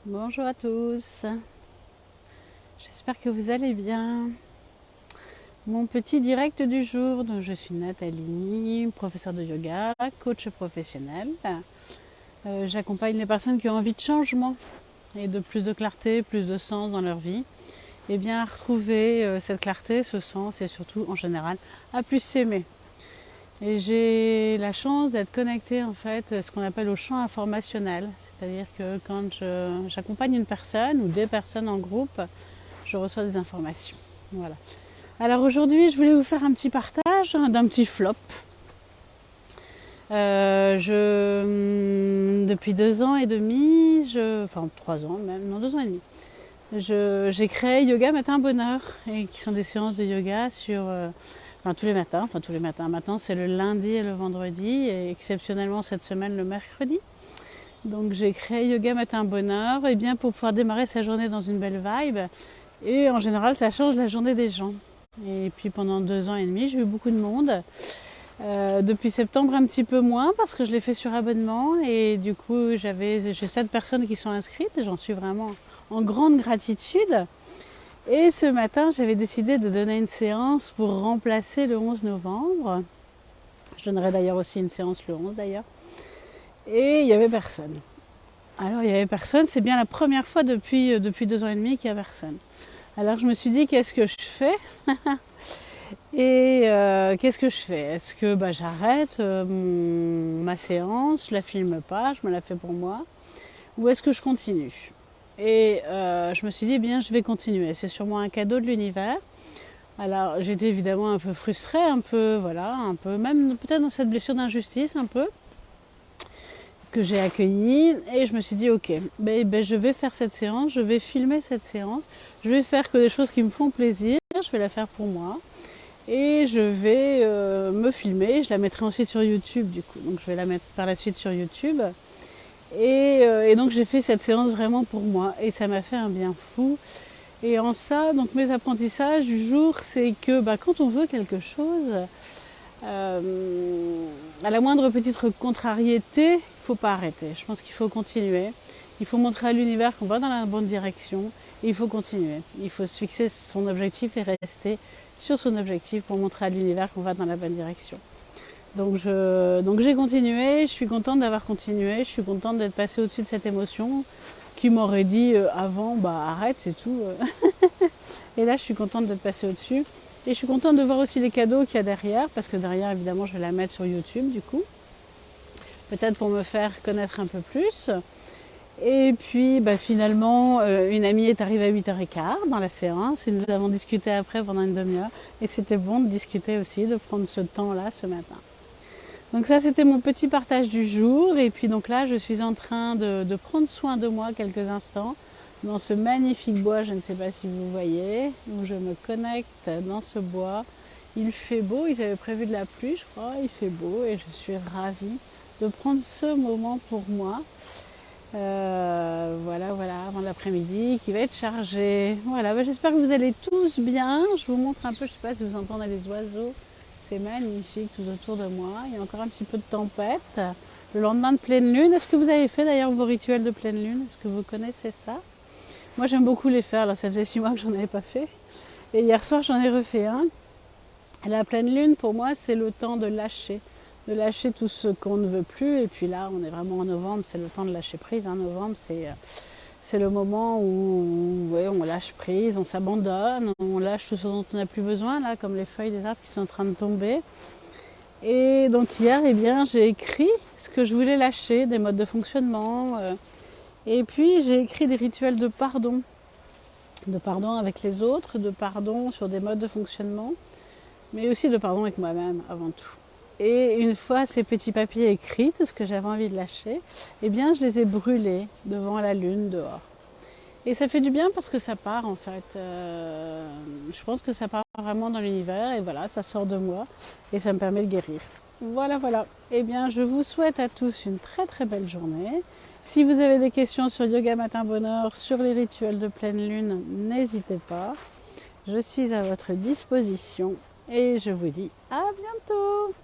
Bonjour à tous, j'espère que vous allez bien. Mon petit direct du jour, donc je suis Nathalie, professeure de yoga, coach professionnel. J'accompagne les personnes qui ont envie de changement et de plus de clarté, plus de sens dans leur vie. Et bien à retrouver cette clarté, ce sens et surtout en général à plus s'aimer. Et j'ai la chance d'être connectée en fait à ce qu'on appelle au champ informationnel. C'est-à-dire que quand j'accompagne une personne ou des personnes en groupe, je reçois des informations. Voilà. Alors aujourd'hui, je voulais vous faire un petit partage d'un petit flop. Depuis 2 ans et demi, enfin 3 ans même, non 2 ans et demi, j'ai créé Yoga Matin Bonheur, et qui sont des séances de yoga tous les matins. Enfin tous les matins. Maintenant c'est le lundi et le vendredi, et exceptionnellement cette semaine le mercredi. Donc j'ai créé Yoga Matin Bonheur, et bien pour pouvoir démarrer sa journée dans une belle vibe. Et en général, ça change la journée des gens. Et puis pendant 2 ans et demi, j'ai eu beaucoup de monde. Depuis septembre, un petit peu moins parce que je l'ai fait sur abonnement. Et du coup, j'ai 7 personnes qui sont inscrites. Et j'en suis vraiment en grande gratitude. Et ce matin, j'avais décidé de donner une séance pour remplacer le 11 novembre. Je donnerai d'ailleurs aussi une séance le 11 d'ailleurs. Et il n'y avait personne. Alors il n'y avait personne, c'est bien la première fois depuis 2 ans et demi qu'il n'y a personne. Alors je me suis dit, qu'est-ce que je fais? Et qu'est-ce que je fais? Est-ce que j'arrête ma séance, je la filme pas, je me la fais pour moi? Ou est-ce que je continue? Et je me suis dit, eh bien je vais continuer. C'est sûrement un cadeau de l'univers. Alors j'étais évidemment un peu frustrée, un peu, voilà, un peu, même peut-être dans cette blessure d'injustice, un peu, que j'ai accueilli, et je me suis dit ok, je vais faire cette séance, je vais filmer cette séance, je vais faire que des choses qui me font plaisir, je vais la faire pour moi, et je vais me filmer, je la mettrai ensuite sur YouTube du coup, donc je vais la mettre par la suite sur YouTube, et donc j'ai fait cette séance vraiment pour moi, et ça m'a fait un bien fou. Et en ça, donc mes apprentissages du jour, c'est que quand on veut quelque chose, à la moindre petite contrariété, il ne faut pas arrêter. Je pense qu'il faut continuer. Il faut montrer à l'univers qu'on va dans la bonne direction. Et il faut continuer. Il faut se fixer son objectif et rester sur son objectif pour montrer à l'univers qu'on va dans la bonne direction. Donc j'ai continué. Je suis contente d'avoir continué. Je suis contente d'être passée au-dessus de cette émotion qui m'aurait dit avant, arrête, c'est tout. Et là, je suis contente d'être passée au-dessus. Et je suis contente de voir aussi les cadeaux qu'il y a derrière, parce que derrière, évidemment, je vais la mettre sur YouTube, du coup. Peut-être pour me faire connaître un peu plus. Et puis, finalement, une amie est arrivée à 8h15 dans la séance, et nous avons discuté après pendant une demi-heure. Et c'était bon de discuter aussi, de prendre ce temps-là ce matin. Donc ça, c'était mon petit partage du jour. Et puis donc là, je suis en train de prendre soin de moi quelques instants dans ce magnifique bois, je ne sais pas si vous voyez, où je me connecte dans ce bois. Il fait beau, ils avaient prévu de la pluie, je crois, il fait beau, et je suis ravie de prendre ce moment pour moi. Voilà, avant l'après-midi qui va être chargé. Voilà, j'espère que vous allez tous bien. Je vous montre un peu, je ne sais pas si vous entendez les oiseaux. C'est magnifique tout autour de moi. Il y a encore un petit peu de tempête. Le lendemain de pleine lune. Est-ce que vous avez fait d'ailleurs vos rituels de pleine lune? Est-ce que vous connaissez ça? Moi j'aime beaucoup les faire. Alors ça faisait 6 mois que j'en avais pas fait. Et hier soir j'en ai refait un. Et la pleine lune pour moi c'est le temps de lâcher. De lâcher tout ce qu'on ne veut plus. Et puis là on est vraiment en novembre. C'est le temps de lâcher prise. Novembre c'est le moment où on lâche prise, on s'abandonne, on lâche tout ce dont on n'a plus besoin, là, comme les feuilles des arbres qui sont en train de tomber. Et donc hier, j'ai écrit ce que je voulais lâcher, des modes de fonctionnement. Et puis j'ai écrit des rituels de pardon avec les autres, de pardon sur des modes de fonctionnement, mais aussi de pardon avec moi-même avant tout. Et une fois ces petits papiers écrits, tout ce que j'avais envie de lâcher, je les ai brûlés devant la lune dehors. Et ça fait du bien parce que ça part en fait. Je pense que ça part vraiment dans l'univers et voilà, ça sort de moi et ça me permet de guérir. Voilà. Je vous souhaite à tous une très très belle journée. Si vous avez des questions sur Yoga Matin Bonheur, sur les rituels de pleine lune, n'hésitez pas. Je suis à votre disposition et je vous dis à bientôt.